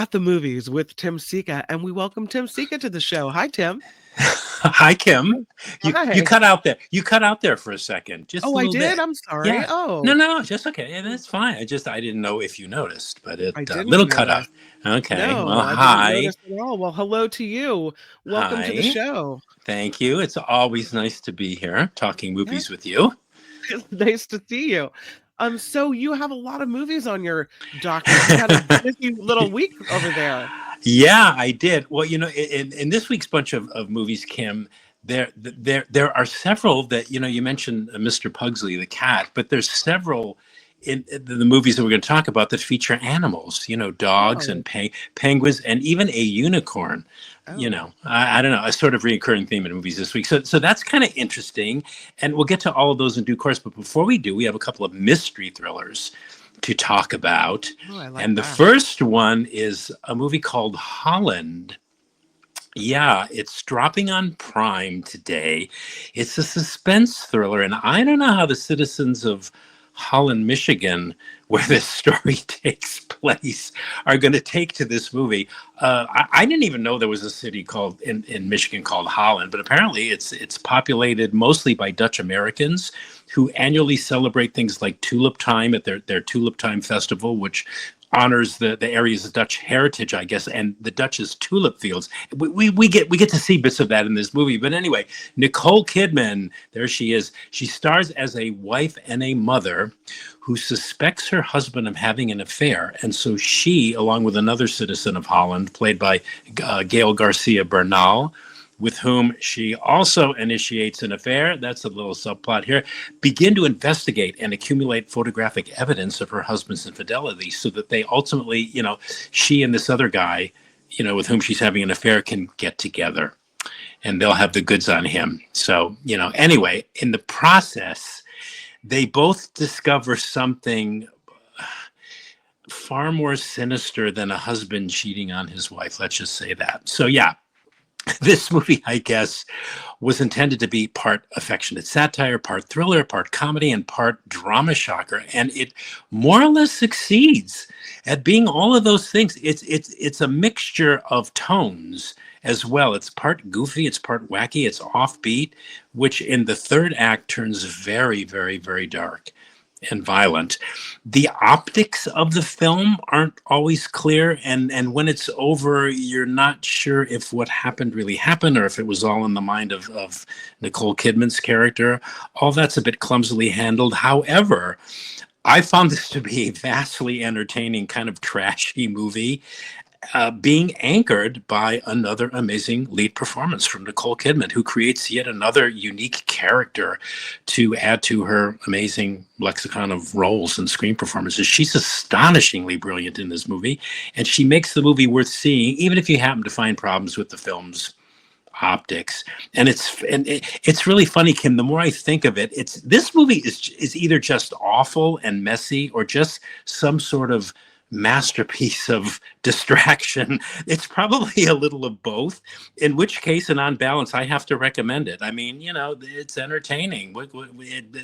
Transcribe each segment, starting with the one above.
at the Movies with Tim Sika, and we welcome Tim Sika to the show. Hi, Tim. Hi, Kim. You Hi. cut out there. You cut out there for a second, just Oh, a I little did? bit. I'm sorry. Yeah. Oh, No, just okay. Yeah, that's fine. I didn't know if you noticed, but it I didn't little cut out. notice. Okay. Well, No, I didn't hi, notice at all. Well, hello to you. Welcome to the hi. show. Thank you. It's always nice to be here talking Yeah, movies with you. it's nice to see you. So you have a lot of movies on your docket. You had a busy little week over there. Yeah, I did. Well, in this week's bunch of movies, Kim, there are several that you mentioned Mr. Pugsley the cat, but there's several in the movies that we're going to talk about that feature animals. Dogs Oh, and penguins and even a unicorn. oh. I don't know, a sort of recurring theme in movies this week. So that's kind of interesting, and we'll get to all of those in due course. But before we do, we have a couple of mystery thrillers to talk about. Oh, I like And the that. first one is a movie called Holland. Yeah, it's dropping on Prime today. It's a suspense thriller, and I don't know how the citizens of Holland, Michigan, where this story takes place, are going to take to this movie. I didn't even know there was a city called in Michigan called Holland, but apparently it's populated mostly by Dutch Americans who annually celebrate things like Tulip Time at their Tulip Time Festival, which honors the area's Dutch heritage, I guess, and the Dutch's tulip fields. We get to see bits of that in this movie. But anyway, Nicole Kidman, there she is. She stars as a wife and a mother who suspects her husband of having an affair, and so she, along with another citizen of Holland, played by Gail Garcia Bernal, with whom she also initiates an affair, that's a little subplot here, begin to investigate and accumulate photographic evidence of her husband's infidelity so that they ultimately, she and this other guy, with whom she's having an affair can get together and they'll have the goods on him. So, anyway, in the process, they both discover something far more sinister than a husband cheating on his wife. Let's just say that. So, yeah, this movie, I guess, was intended to be part affectionate satire, part thriller, part comedy, and part drama shocker, and it more or less succeeds at being all of those things. It's a mixture of tones as well. It's part goofy, it's part wacky, it's offbeat, which in the third act turns very, very, very dark and violent. The optics of the film aren't always clear, and when it's over, you're not sure if what happened really happened or if it was all in the mind of Nicole Kidman's character. All that's a bit clumsily handled. However, I found this to be a vastly entertaining, kind of trashy movie, being anchored by another amazing lead performance from Nicole Kidman, who creates yet another unique character to add to her amazing lexicon of roles and screen performances. She's astonishingly brilliant in this movie, and she makes the movie worth seeing, even if you happen to find problems with the film's optics. And it's really funny, Kim. The more I think of it, this movie is either just awful and messy or just some sort of masterpiece of distraction. It's probably a little of both, in which case, and on balance, I have to recommend it. I mean, it's entertaining.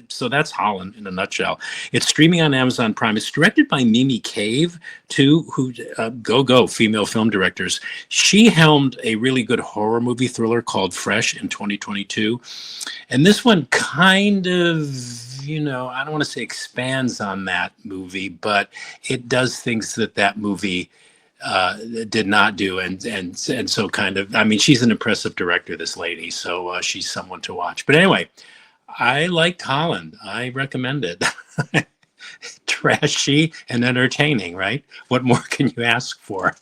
So that's Holland in a nutshell. It's streaming on Amazon Prime. It's directed by Mimi Cave, too, who go female film directors. She helmed a really good horror movie thriller called Fresh in 2022. And this one kind of, I don't want to say expands on that movie, but it does things that movie did not do, and so kind of. I mean, she's an impressive director, this lady, so she's someone to watch. But anyway, I liked Holland. I recommend it. Trashy and entertaining, right? What more can you ask for?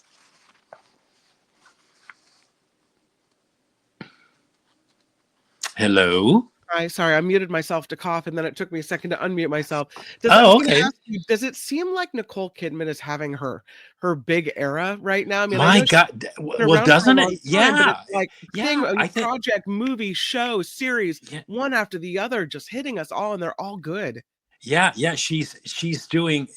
Hello. Sorry, I muted myself to cough, and then it took me a second to unmute myself. I was Oh, going to okay. ask you, does it seem like Nicole Kidman is having her big era right now? I mean, I My know she's God. been Well, around for a doesn't long it? time, but Yeah. it's like Yeah. I think. project, movie, show, series, Yeah. one after the other, just hitting us all, and they're all good. Yeah, she's doing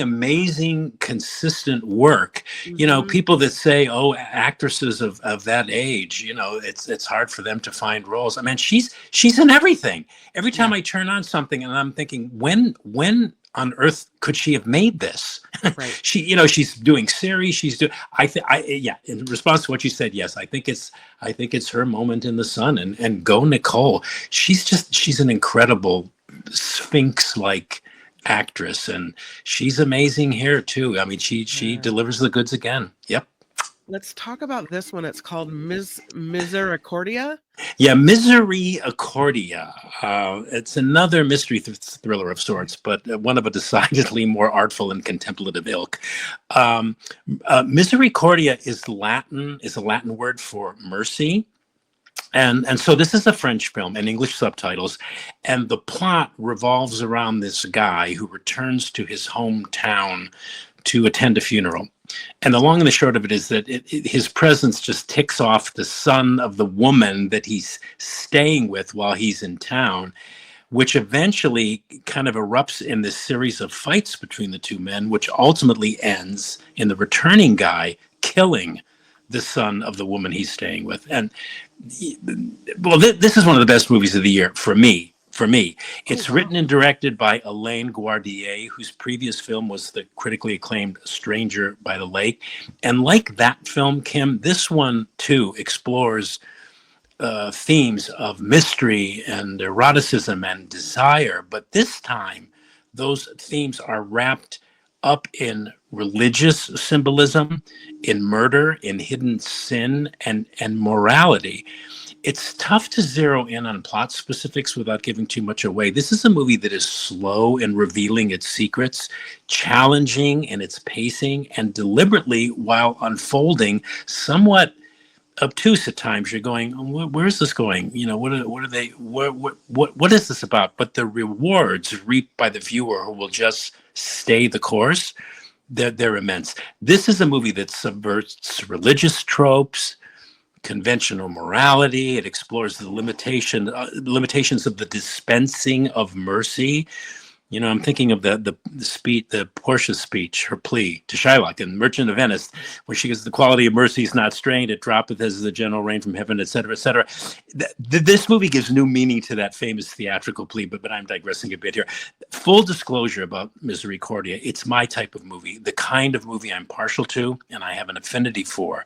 amazing, consistent work. Mhm. People that say, "Oh, actresses of that age, it's hard for them to find roles." I mean, she's in everything. Every time Yeah. I turn on something, and I'm thinking, when on earth could she have made this? Right. She's doing series. Yeah. In response to what you said, yes, I think it's her moment in the sun. And go Nicole. She's an incredible Sphinx-like actress, and she's amazing here too. I mean, she Yeah. delivers the goods again. Yep. Let's talk about this one. It's called Misericordia. Yeah, Misericordia. It's another mystery thriller of sorts, but one of a decidedly more artful and contemplative ilk. Misericordia is a Latin word for mercy. And so this is a French film and English subtitles, and the plot revolves around this guy who returns to his hometown to attend a funeral. And the long and the short of it is that his presence just ticks off the son of the woman that he's staying with while he's in town, which eventually kind of erupts in this series of fights between the two men, which ultimately ends in the returning guy killing the son of the woman he's staying with. And well, this is one of the best movies of the year for me. It's written and directed by Alain Guardier, whose previous film was the critically acclaimed Stranger by the Lake. And like that film, Kim, this one too explores themes of mystery and eroticism and desire. But this time, those themes are wrapped up in religious symbolism, in murder, in hidden sin, and morality. It's tough to zero in on plot specifics without giving too much away. This is a movie that is slow in revealing its secrets, challenging in its pacing, and deliberately, while unfolding, somewhat obtuse at times. You're going, where is this going? What are they? What is this about? But the rewards reaped by the viewer who will just stay the course, they're immense. This is a movie that subverts religious tropes, conventional morality. It explores the limitations of the dispensing of mercy. I'm thinking of the speech, the Portia's speech, her plea to Shylock in Merchant of Venice, where she goes, "The quality of mercy is not strained; it droppeth as the gentle rain from heaven," etc., etc. This movie gives new meaning to that famous theatrical plea. But I'm digressing a bit here. Full disclosure about Misericordia: it's my type of movie, the kind of movie I'm partial to, and I have an affinity for.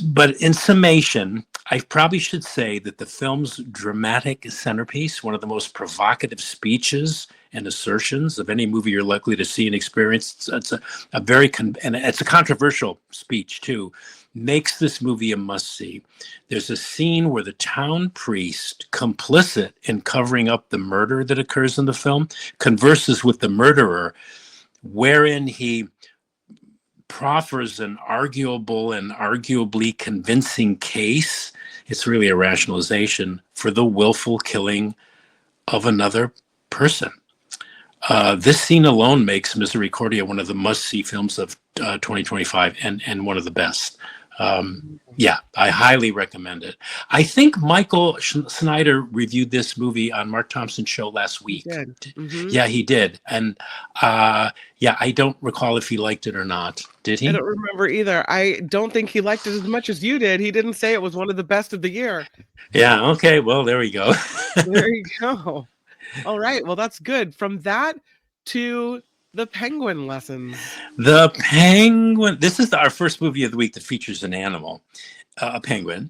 But in summation, I probably should say that the film's dramatic centerpiece, one of the most provocative speeches and assertions of any movie you're likely to see and experience, it's a controversial speech too, makes this movie a must-see. There's a scene where the town priest, complicit in covering up the murder that occurs in the film, converses with the murderer, wherein he proffers an arguable and arguably convincing case. It's really a rationalization for the willful killing of another person. This scene alone makes Misericordia one of the must-see films of 2025 and one of the best. Yeah, I highly recommend it. I think Michael Snyder reviewed this movie on Mark Thompson's show last week. He did. Mm-hmm. Yeah, he did. And yeah, I don't recall if he liked it or not. Did he? I don't remember either. I don't think he liked it as much as you did. He didn't say it was one of the best of the year. Yeah, okay. Well, there we go. There you go. All right. Well, that's good. From that to the Penguin lessons. The Penguin. This is our first movie of the week that features an animal, a penguin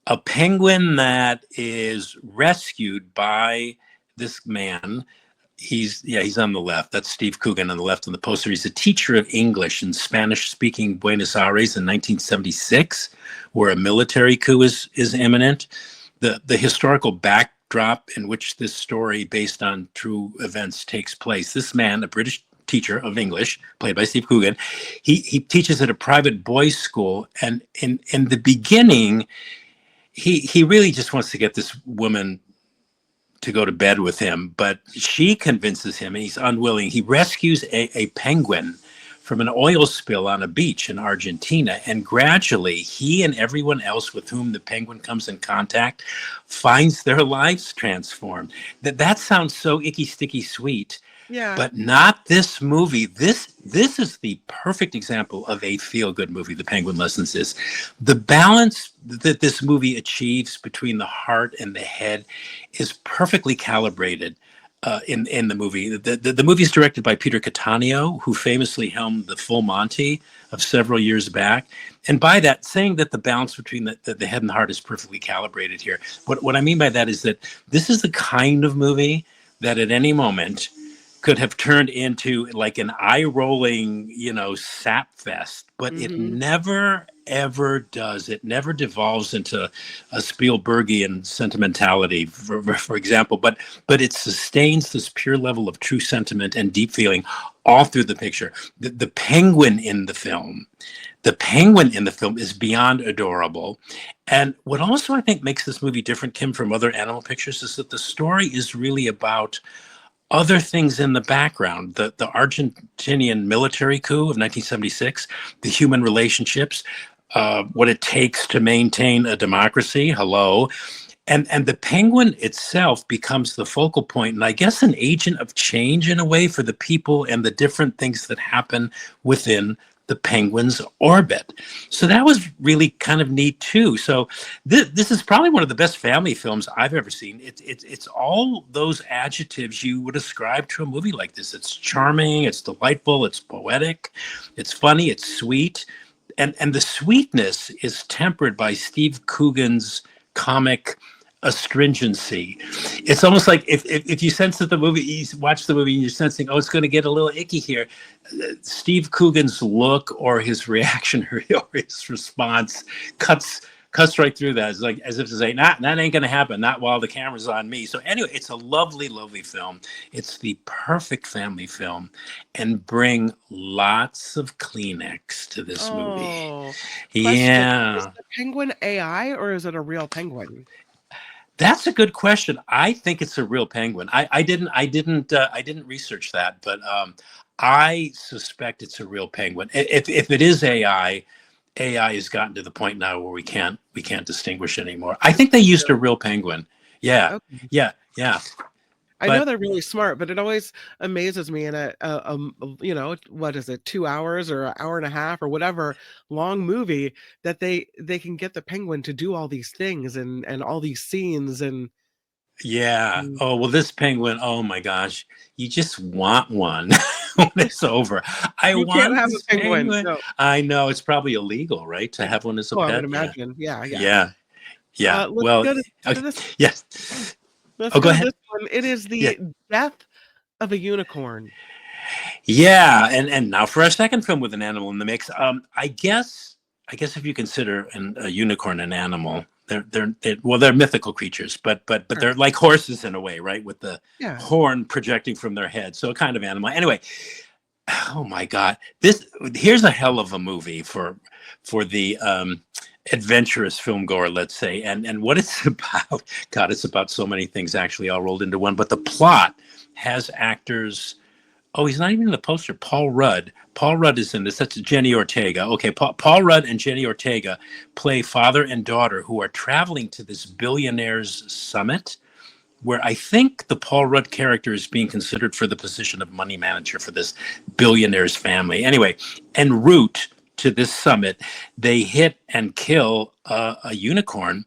that is rescued by this man. He's on the left. That's Steve Coogan on the left on the poster. He's a teacher of English in Spanish-speaking Buenos Aires in 1976, where a military coup is imminent. The historical backdrop in which this story, based on true events, takes place. This man, a British teacher of English, played by Steve Coogan, he teaches at a private boys' school, and in the beginning, he really just wants to get this woman to go to bed with him, but she convinces him, and he's unwilling. He rescues a penguin from an oil spill on a beach in Argentina, and gradually he and everyone else with whom the penguin comes in contact finds their lives transformed. That sounds so icky, sticky, sweet. Yeah. But not this movie. This is the perfect example of a feel-good movie, The Penguin Lessons is. The balance that this movie achieves between the heart and the head is perfectly calibrated. in the movie. The movie is directed by Peter Cattaneo, who famously helmed the Full Monty of several years back. And by that, saying that the balance between the head and the heart is perfectly calibrated here. What I mean by that is that this is the kind of movie that at any moment could have turned into like an eye-rolling, sap fest, but it Mm-hmm. never ever does. It never devolves into a Spielbergian sentimentality, for example, but it sustains this pure level of true sentiment and deep feeling all through the picture. The penguin in the film. The penguin in the film is beyond adorable. And what also I think makes this movie different, Kim, from other animal pictures is that the story is really about other things in the background, the Argentinian military coup of 1976, the human relationships, what it takes to maintain a democracy. Hello. And the penguin itself becomes the focal point, and I guess an agent of change in a way for the people and the different things that happen within the penguin's orbit. So that was really kind of neat too. So this is probably one of the best family films I've ever seen. It's all those adjectives you would ascribe to a movie like this. It's charming, it's delightful, it's poetic, it's funny, it's sweet. And the sweetness is tempered by Steve Coogan's comic astringency. It's almost like if you sense that the movie, you watch the movie and you're sensing, oh, it's going to get a little icky here. Steve Coogan's look or his reaction or his response cuts right through that. It's like as if to say, nah, that ain't going to happen. Not while the camera's on me. So anyway, it's a lovely, lovely film. It's the perfect family film, and bring lots of Kleenex to this movie. Oh, question. Yeah. Is the penguin AI or is it a real penguin? That's a good question. I think it's a real penguin. I didn't research that, but I suspect it's a real penguin. If it is AI has gotten to the point now where we can't distinguish anymore. I think they used a real penguin. Yeah, Okay. yeah. I But know they're really smart, but it always amazes me in what is it, 2 hours or an hour and a half or whatever long movie that they can get the penguin to do all these things and all these scenes yeah. and Oh well, this penguin. Oh my gosh, you just want one when it's over. I you can't want have this a penguin. penguin. No. I know it's probably illegal, right, to have one as a Oh, I would pet. Yeah, imagine. Yeah, yeah. yeah, yeah. Let's Well, go to okay. this. Yes. Let's Oh, go go to ahead. this one. It is Yeah. the death of a unicorn. Yeah, and now for our second film with an animal in the mix. I guess if you consider a unicorn an animal, they're mythical creatures, but Sure. they're like horses in a way, right? With the Yeah. horn projecting from their head, so a kind of animal. Anyway, oh my God, here's a hell of a movie for the adventurous film goer, let's say, and what it's about. God, it's about so many things actually all rolled into one. But the plot has actors. Oh, he's not even in the poster. Paul Rudd. Paul Rudd is in this. That's Jenny Ortega. Okay, Paul Rudd and Jenny Ortega play father and daughter who are traveling to this billionaires summit, where I think the Paul Rudd character is being considered for the position of money manager for this billionaires family. Anyway, en route to this summit, they hit and kill a unicorn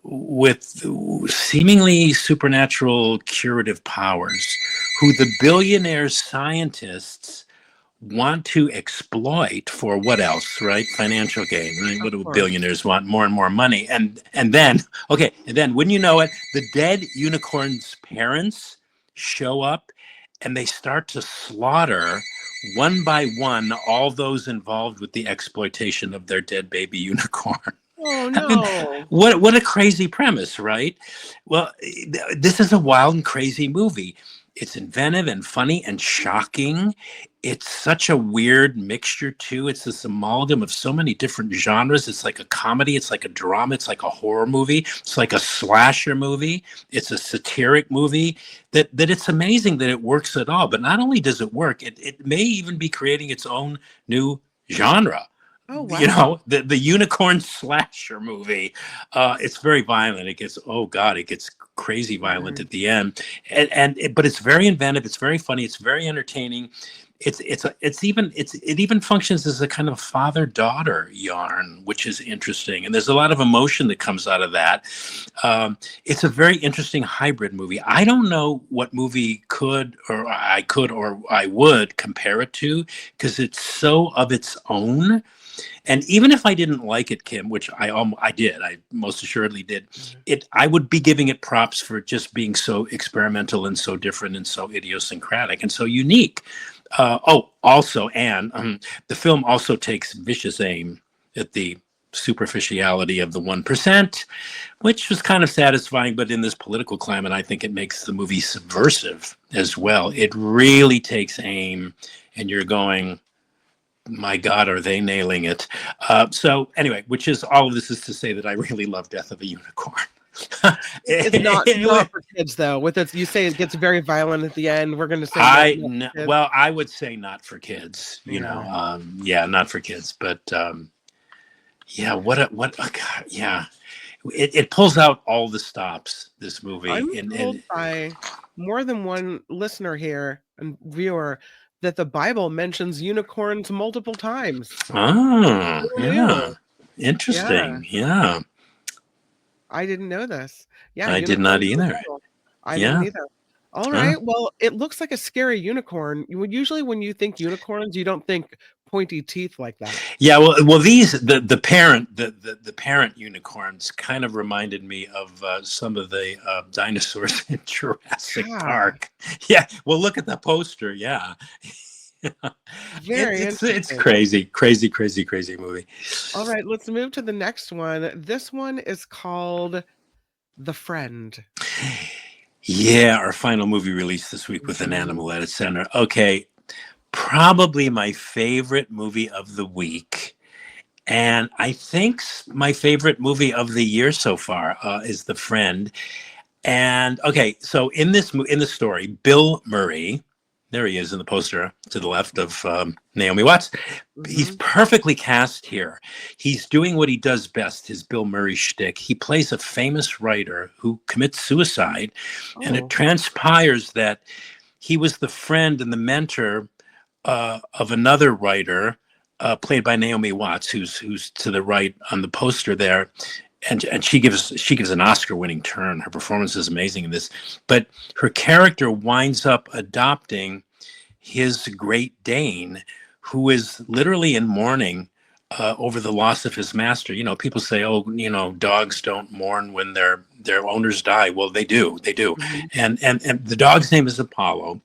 with seemingly supernatural curative powers, who the billionaire scientists want to exploit for what else, right? Financial gain, right? What Of do course. billionaires want? More and more money. And then, wouldn't you know it, the dead unicorn's parents show up and they start to slaughter one by one all those involved with the exploitation of their dead baby unicorn. Oh I mean, no. what a crazy premise, right? Well, this is a wild and crazy movie. It's inventive and funny and shocking. It's such a weird mixture too. It's this amalgam of so many different genres. It's like a comedy, it's like a drama, it's like a horror movie, it's like a slasher movie, it's a satiric movie. That it's amazing that it works at all. But not only does it work, it may even be creating its own new genre. Oh wow. The unicorn slasher movie. It's very violent. It gets crazy violent Sure. at the end, but it's very inventive, it's very funny, it's very entertaining. it even functions as a kind of father-daughter yarn, which is interesting, and there's a lot of emotion that comes out of that. It's a very interesting hybrid movie. I don't know what movie could or I would compare it to, because it's so of its own. And even if I didn't like it, Kim, which I did, I most assuredly did, I would be giving it props for just being so experimental and so different and so idiosyncratic and so unique. Also, and the film also takes vicious aim at the superficiality of the 1%, which was kind of satisfying. But in this political climate, I think it makes the movie subversive as well. It really takes aim, and you're going, my God, are they nailing it? So anyway, which is all of this is to say that I really love Death of a Unicorn. It's not for kids though. With it, you say it gets very violent at the end. We're going to say well, I would say not for kids. Not for kids. But God, yeah. It pulls out all the stops. This movie. I'm told by more than one listener here and viewer that the Bible mentions unicorns multiple times. Oh, yeah. Interesting. Yeah. I didn't know this. Yeah, I did not either. I didn't either. All right. Well, it looks like a scary unicorn. Usually when you think unicorns, you don't think pointy teeth like that. Yeah, well, these the parent unicorns kind of reminded me of some of the dinosaurs in Jurassic Park. Yeah, well, look at the poster. Yeah, it's crazy movie. All right, let's move to the next one. This one is called The Friend. Yeah, our final movie released this week with an animal at its center. Okay. Probably my favorite movie of the week, and I think my favorite movie of the year so far is The Friend. And okay, so in the story, Bill Murray, there he is in the poster to the left of Naomi Watts. He's perfectly cast here. He's doing what he does best, his Bill Murray shtick. He plays a famous writer who commits suicide, and it transpires that he was the friend and the mentor of another writer played by Naomi Watts, who's to the right on the poster there, and she gives an Oscar-winning turn. Her performance is amazing in this, but her character winds up adopting his Great Dane, who is literally in mourning over the loss of his master. You know, people say, "Oh, dogs don't mourn when their owners die." Well, they do, and the dog's name is Apollo.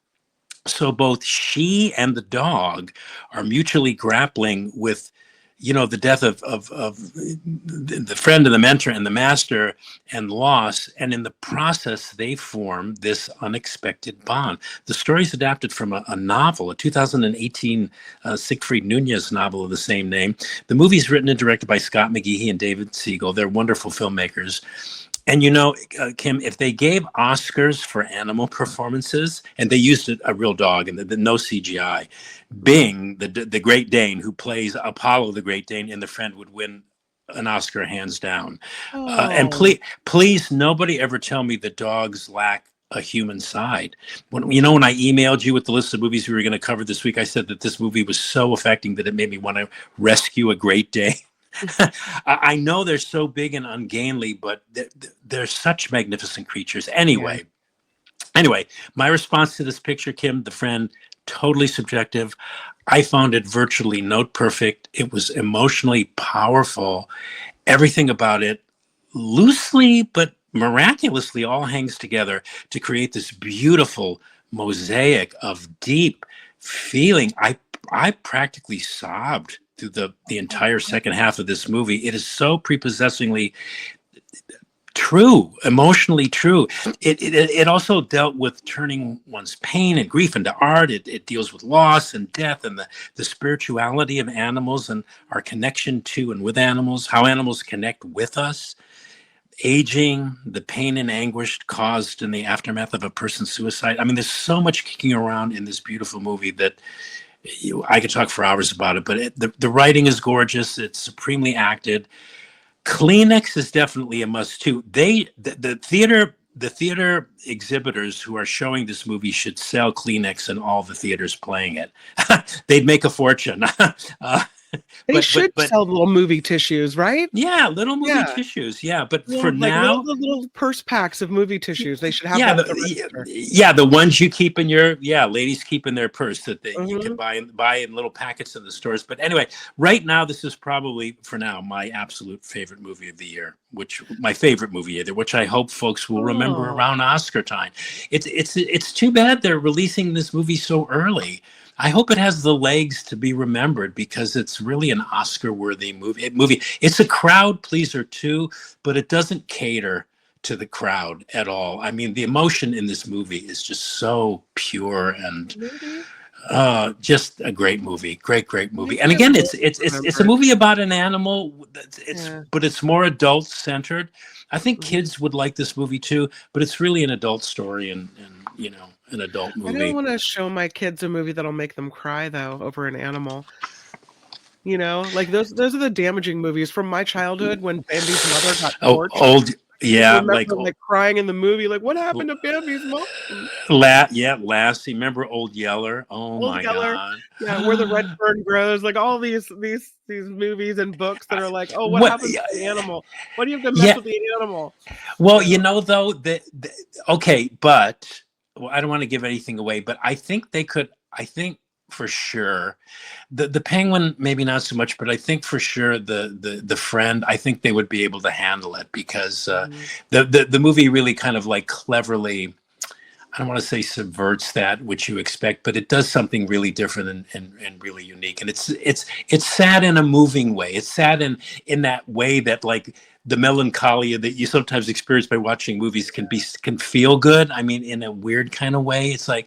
So both she and the dog are mutually grappling with, the death of the friend and the mentor and the master and loss. And in the process, they form this unexpected bond. The story is adapted from a novel, a 2018 Siegfried Nunez novel of the same name. The movie is written and directed by Scott McGehee and David Siegel. They're wonderful filmmakers. And Kim, if they gave Oscars for animal performances, and they used a real dog and no CGI, Bing, the Great Dane, who plays Apollo the Great Dane in The Friend, would win an Oscar hands down. And please, nobody ever tell me that dogs lack a human side. When I emailed you with the list of movies we were going to cover this week, I said that this movie was so affecting that it made me want to rescue a Great Dane. I know they're so big and ungainly, but they're such magnificent creatures. Anyway, my response to this picture, Kim, The Friend, totally subjective. I found it virtually note perfect. It was emotionally powerful. Everything about it loosely but miraculously all hangs together to create this beautiful mosaic of deep feeling. I practically sobbed through the entire second half of this movie. It is so prepossessingly true, emotionally true. It also dealt with turning one's pain and grief into art. It deals with loss and death and the spirituality of animals and our connection to and with animals, how animals connect with us, aging, the pain and anguish caused in the aftermath of a person's suicide. I mean, there's so much kicking around in this beautiful movie that I could talk for hours about it, but the writing is gorgeous. It's supremely acted. Kleenex is definitely a must too. The theater the theater exhibitors who are showing this movie should sell Kleenex in all the theaters playing it. They'd make a fortune. uh, They should but sell little movie tissues, right? yeah, little movie Yeah. tissues. Yeah, but for Little like little now, the little purse packs of movie tissues. They should have yeah, that at the register. yeah, the ones you keep in your, yeah, ladies keep in their purse that you can Mhm. buy in little packets in the stores. But anyway, right now this is probably for now my absolute favorite movie of the year, which my favorite movie either, which I hope folks will remember Oh, around Oscar time. It's too bad they're releasing this movie so early. I hope it has the legs to be remembered because it's really an Oscar-worthy movie. It's a crowd pleaser too, but it doesn't cater to the crowd at all. I mean, the emotion in this movie is just so pure and maybe just a great movie. Great movie. And maybe it again, will be it's a remembered. movie about an animal. Yeah. But it's more adult centered. I think Mhm. kids would like this movie too, but it's really an adult story and an adult I don't movie. wanna show my kids a movie that'll make them cry though over an animal. You know? Like those are the damaging movies from my childhood when Bambi's mother got Oh, torched. old, I yeah, remember, like, crying in the movie, like, "What happened to Bambi's mom?" Yeah, Lassie. Remember Old Yeller? Oh Old my Yeller. God. Yeah, Where the Red Fern Grows, like, all these movies and books that are like, "Oh, what What? happens to the animal? Why do you have to mess Yeah. with the animal?" Well, Yeah. though, okay, but well, I don't want to give anything away, but I think they could. I think for sure the penguin maybe not so much, but I think for sure the friend. I think they would be able to handle it because Mhm. the movie really kind of like cleverly. I don't want to say subverts that which you expect, but it does something really different and really unique. And it's sad in a moving way. It's sad in that way that like the melancholia that you sometimes experience by watching movies can feel good. I mean, in a weird kind of way. It's like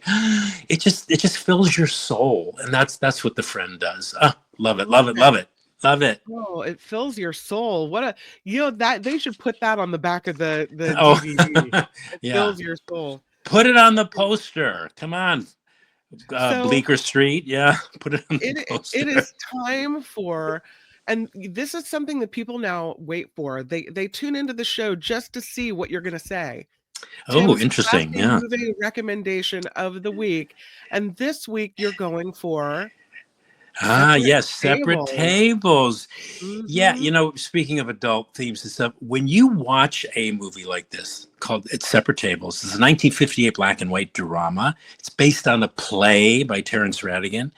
it just fills your soul. And that's what the friend does. Love it, love it, Okay. love it, love it. Oh, it fills your soul. What a that they should put that on the back of the Oh DVD. It yeah. fills your soul. Put it on the poster. Come on. So Bleecker Street. Yeah. Put it on the it poster. is time for and this is something that people now wait for. They tune into the show just to see what you're gonna say. Oh, Tim's interesting. classy Yeah. movie recommendation of the week, and this week you're going for Ah, Separate yes, separate Tables. tables. Yeah, Mhm. speaking of adult themes and stuff, when you watch a movie like this called It's Separate Tables, it's a 1958 black and white drama. It's based on a play by Terence Rattigan.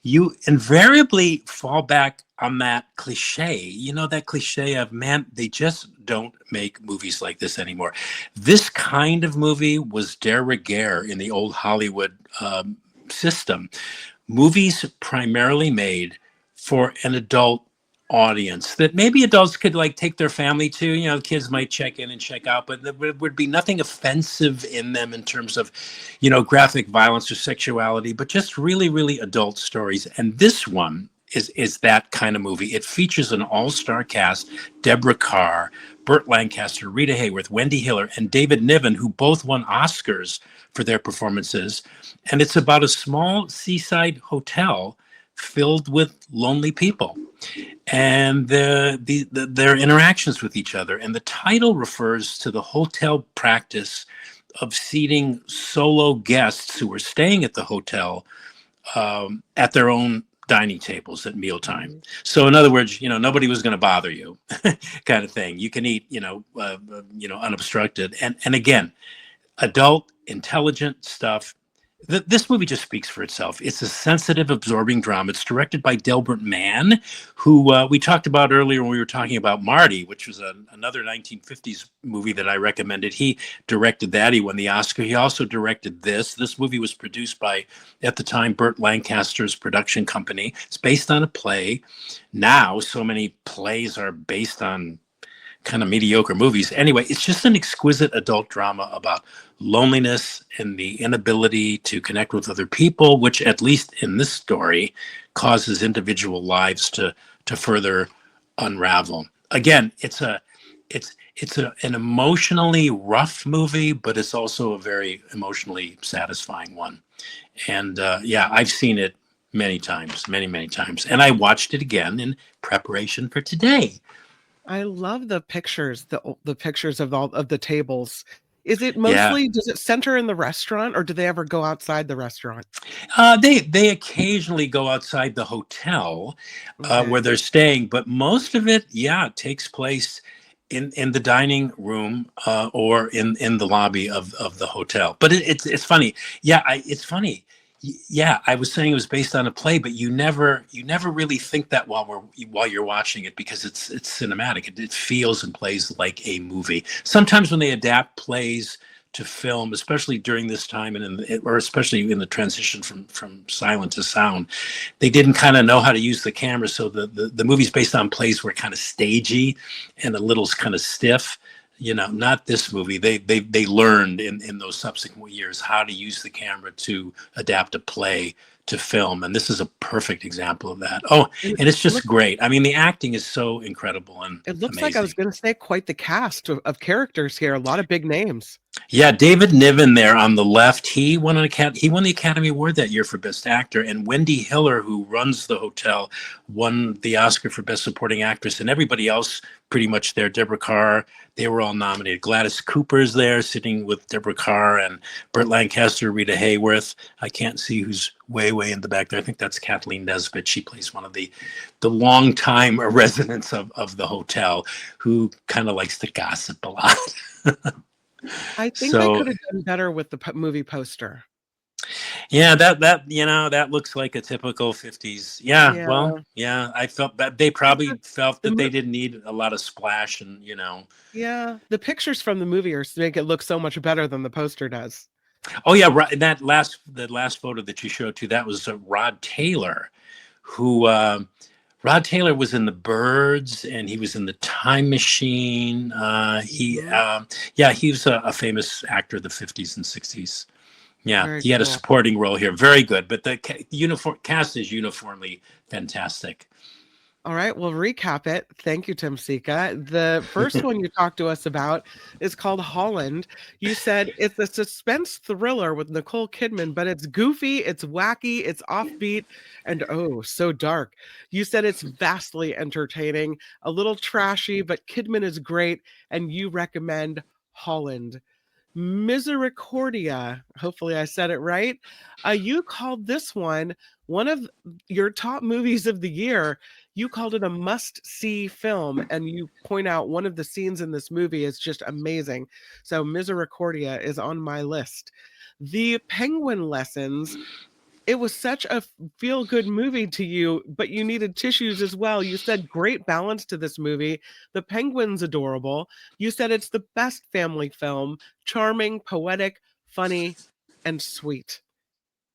You invariably fall back on that cliche, that cliche of, man, they just don't make movies like this anymore. This kind of movie was de rigueur in the old Hollywood system. Movies primarily made for an adult audience that maybe adults could like take their family to. Kids might check in and check out, but there would be nothing offensive in them in terms of graphic violence or sexuality, but just really really adult stories. And this one is that kind of movie. It features an all-star cast: Deborah Carr, Burt Lancaster, Rita Hayworth, Wendy Hiller, and David Niven, who both won Oscars for their performances. And it's about a small seaside hotel filled with lonely people and their interactions with each other. And the title refers to the hotel practice of seating solo guests who were staying at the hotel at their own dining tables at mealtime. Mhm. So in other words, nobody was going to bother you, kind of thing. You can eat, unobstructed. And again, adult, intelligent stuff. This movie just speaks for itself. It's a sensitive, absorbing drama. It's directed by Delbert Mann, who we talked about earlier when we were talking about Marty, which was another 1950s movie that I recommended. He directed that. He won the Oscar. He also directed this. This movie was produced by, at the time, Burt Lancaster's production company. It's based on a play. Now, so many plays are based on kind of mediocre movies. Anyway, it's just an exquisite adult drama about loneliness and the inability to connect with other people, which, at least in this story, causes individual lives to further unravel. Again, an emotionally rough movie, but it's also a very emotionally satisfying one. And yeah, I've seen it many times, many times, and I watched it again in preparation for today. I love the pictures of all of the tables. Is it Yeah. mostly does it center in the restaurant, or do they ever go outside the restaurant? They occasionally go outside the hotel where Okay. they're staying, but most of it, yeah, takes place in the dining room or in the lobby of the hotel. But it's funny, yeah, it's funny. Yeah, I was saying it was based on a play, but you never really think that while you're watching it because it's cinematic. It feels and plays like a movie. Sometimes when they adapt plays to film, especially during this time and or especially in the transition from silent to sound, they didn't kind of know how to use the camera. So the movies based on plays were kind of stagey and a little kind of stiff. Not this movie. They learned in those subsequent years how to use the camera to adapt a play to film, and this is a perfect example of that. Oh, And and it's it just great. I mean, the acting is so incredible and looks like I was amazing. gonna say quite the cast of characters here, a lot of big names. Yeah, David Niven there on the left. He won the Academy Award that year for Best Actor, and Wendy Hiller, who runs the hotel, won the Oscar for Best Supporting Actress, and everybody else pretty much there. Deborah Carr, they were all nominated. Gladys Cooper's there, sitting with Deborah Carr and Burt Lancaster, Rita Hayworth. I can't see who's way in the back there. I think that's Kathleen Nesbitt. She plays one of the longtime residents of the hotel, who kind of likes to gossip a lot. I think they So could have done better with the movie poster. yeah, that looks like a typical 50s. Yeah, well, Yeah. yeah, I felt that they But probably felt the that mo they didn't need a lot of splash yeah, the pictures from the movie are make it look so much better than the poster does. Oh yeah, right. The last photo that you showed too, that was Rod Taylor, who Rod Taylor was in The Birds and he was in The Time Machine. Mhm. Yeah, he was a famous actor of the 50s and 60s. Yeah, Very he had a cool. supporting role here. Very good. But the uniform cast is uniformly fantastic. All right, we'll recap it. Thank you, Tim Sika. The first one you talked to us about is called Holland. You said it's a suspense thriller with Nicole Kidman, but it's goofy, it's wacky, it's offbeat, and oh, so dark. You said it's vastly entertaining, a little trashy, but Kidman is great, and you recommend Holland. Misericordia. Hopefully, I said it right. You called this one of your top movies of the year. You called it a must-see film, and you point out one of the scenes in this movie is just amazing. So, Misericordia is on my list. The Penguin Lessons, it was such a feel good movie to you, but you needed tissues as well. You said great balance to this movie. The penguin's adorable. You said it's the best family film, charming, poetic, funny, and sweet.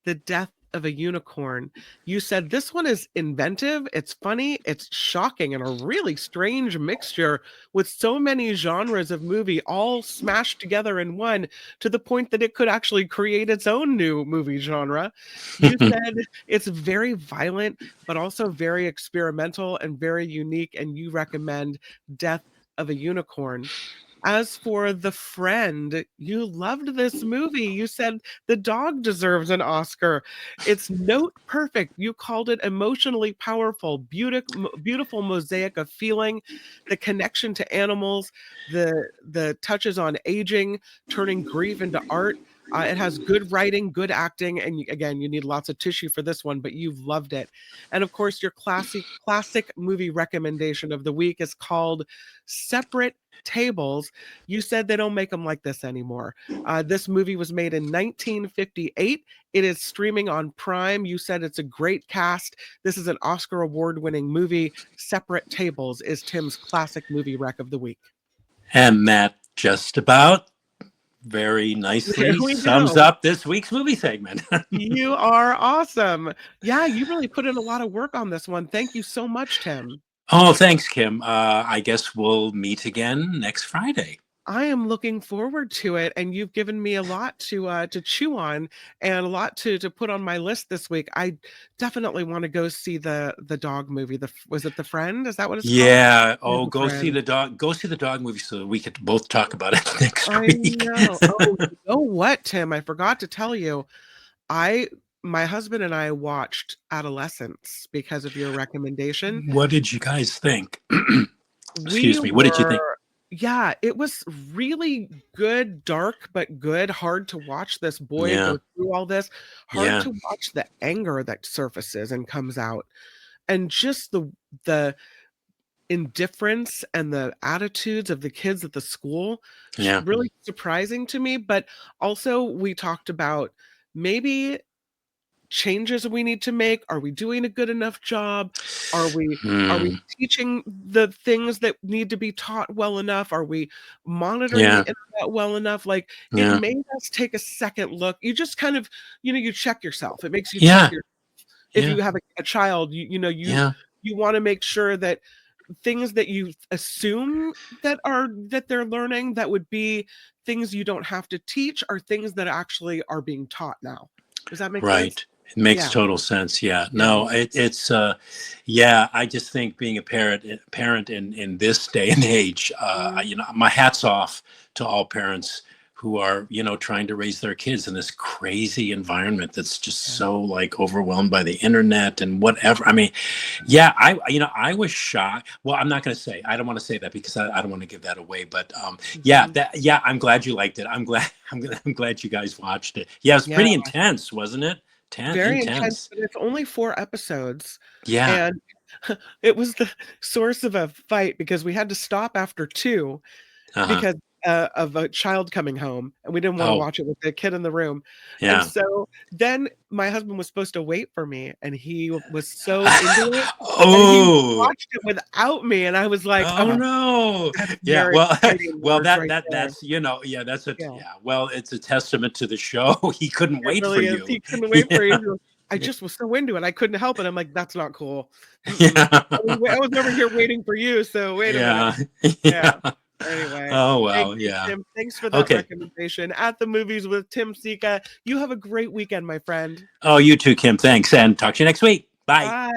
The Death of a Unicorn. You said this one is inventive, it's funny, it's shocking, and a really strange mixture with so many genres of movie all smashed together in one to the point that it could actually create its own new movie genre. You said it's very violent, but also very experimental and very unique, and you recommend Death of a Unicorn. As for The Friend, you loved this movie. You said the dog deserves an Oscar. It's note perfect. You called it emotionally powerful, beautiful mosaic of feeling, the connection to animals, the touches on aging, turning grief into art. It has good writing, good acting, and again, you need lots of tissue for this one, but you've loved it. And of course, your classic movie recommendation of the week is called Separate Tables. You said they don't make them like this anymore. This movie was made in 1958. It is streaming on Prime. You said it's a great cast. This is an Oscar award winning movie. Separate Tables is Tim's classic movie rec of the week. And that just about very There nicely we sums go. up this week's movie segment. You are awesome. Yeah, you really put in a lot of work on this one. Thank you so much, Tim. Oh, thanks, Kim. I guess we'll meet again next Friday. I am looking forward to it, and you've given me a lot to chew on and a lot to put on my list this week. I definitely want to go see the dog movie. Was it The Friend? Is that what it's called? Yeah. Yeah, Oh, The Friend. go see the dog movie so we could both talk about it next I week. know. Oh, you know what, Tim? I forgot to tell you. I My husband and I watched Adolescence because of your recommendation. What did you guys think? We Excuse me. What did you think? were Yeah, it was really good, dark, but good, hard to watch this boy Yeah. go through all this, hard Yeah. to watch the anger that surfaces and comes out, and just the indifference and the attitudes of the kids at the school, Yeah. really surprising to me, but also we talked about maybe changes we need to make. Are we doing a good enough job? Are we Hmm. teaching the things that need to be taught well enough? Are we monitoring the Yeah. internet well enough? Like, it Yeah. made us take a second look. You just kind of, you check yourself. It makes you check Yeah. your if Yeah. you have a child, Yeah. you wanna make sure that things that you assume that they're learning that would be things you don't have to teach are things that actually are being taught now. Does that make sense? Right. It makes Yeah, total sense. Yeah. yeah. No, it's yeah, I just think being a parent in this day and age, Mhm. my hat's off to all parents who are, trying to raise their kids in this crazy environment that's just Yeah. so like overwhelmed by the internet and whatever. I mean, yeah, I was shocked. Well, I'm not going to say. I don't want to say that because I don't want to give that away. But Mhm. yeah, I'm glad you liked it. I'm glad I'm glad you guys watched it. Yeah, it was Yeah, pretty intense, wasn't it? very intense, Intense. but it's only 4 episodes, Yeah. and it was the source of a fight because we had to stop after 2 Uh-huh. because, of a child coming home, and we didn't wanna Oh, watch it with the kid in the room, and yeah. so then my husband was supposed to wait for me, and he was so into it, and he Oh. watched it without me, and I was like, Oh "Oh, no. that's Yeah, marriage well fighting well words that right that there." that's yeah, that's a Yeah, yeah, well, it's a testament to the show. He couldn't it wait for really is. you. He couldn't wait for Yeah. you. He goes, "I just was so into it, I couldn't help it." I'm like, "That's not cool. Mm-mm. Yeah. I was over here waiting for you, so wait a minute." Yeah. Yeah. Yeah. Anyway, Oh, thank well, you, yeah. Tim. Thanks for that Okay. recommendation. At the Movies with Tim Sika. You have a great weekend, my friend. Oh, you too, Kim. Thanks, and talk to you next week. Bye. Bye.